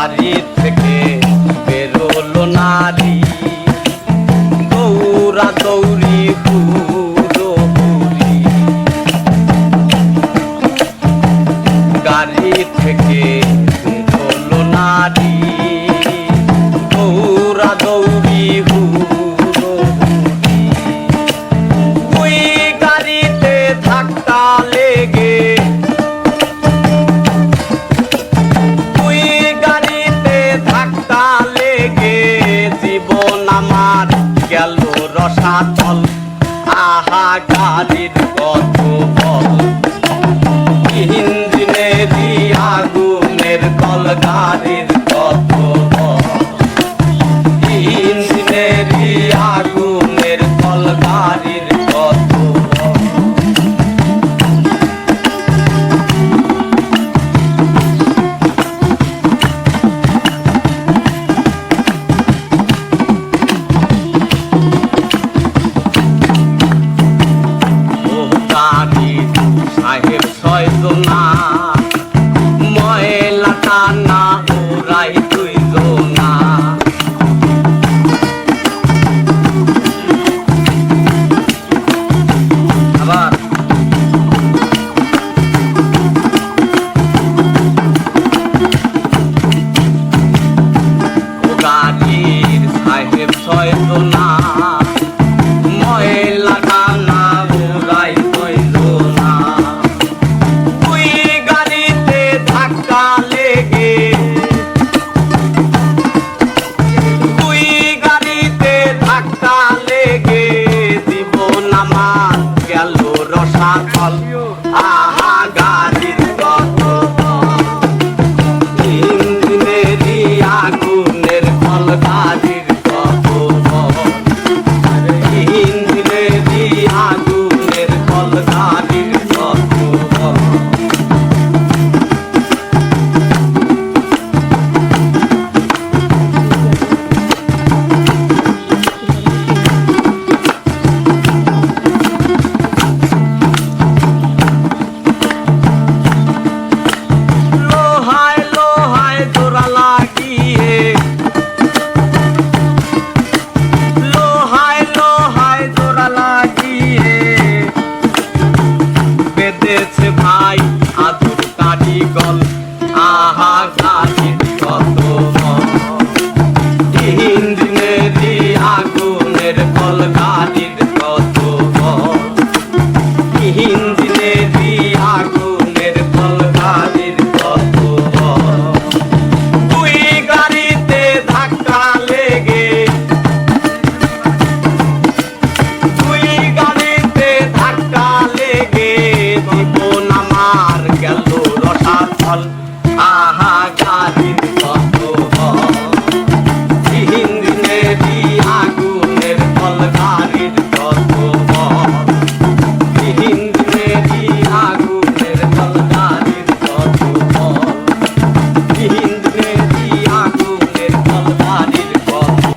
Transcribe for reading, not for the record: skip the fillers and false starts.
গাড়ি থেকে বেরোলো নারী, দৌড়া দৌড়ি হুড়োহুড়ি। গাড়ি থেকে বেরোলো নারী, দৌড়া দৌড়ি হুড়োহুড়ি। ওই গাড়িতে ধাক্কা লেগে, ওই গাড়িতে ধাক্কা লেগে জীবন আমার গেল রসাতল। আহা গাড়ির কত বল, ইঞ্জিনেরই আগুনের কল। গাড়ির কত বল, ইঞ্জিনেরই আগুনের কল। গাড়ির কত বল। সাহেব ছয়জনা, ময়লা টানা ওরাই দুইজনা। আবার ও গাড়ির সাহেব ছয়জনা, ময়লা টানা ওরাই দুইজনা। ওই গাড়িতে ধাক্কা লেগে, ওই গাড়িতে ধাক্কা লেগে জীবন আমার গেল রসাতল। আহা গাড়ির কত বল, ইঞ্জিনেরই আগুনের কল। গাড়ির কত বল, ইঞ্জিনেরই আগুনের কল। গাড়ির কত বল। লোহায় লোহায় জোড়া লাগিয়ে, লোহায় লোহায় জোড়া লাগিয়ে বেঁধেছে ভাই আদুর কারিগল। আহা গাড়ির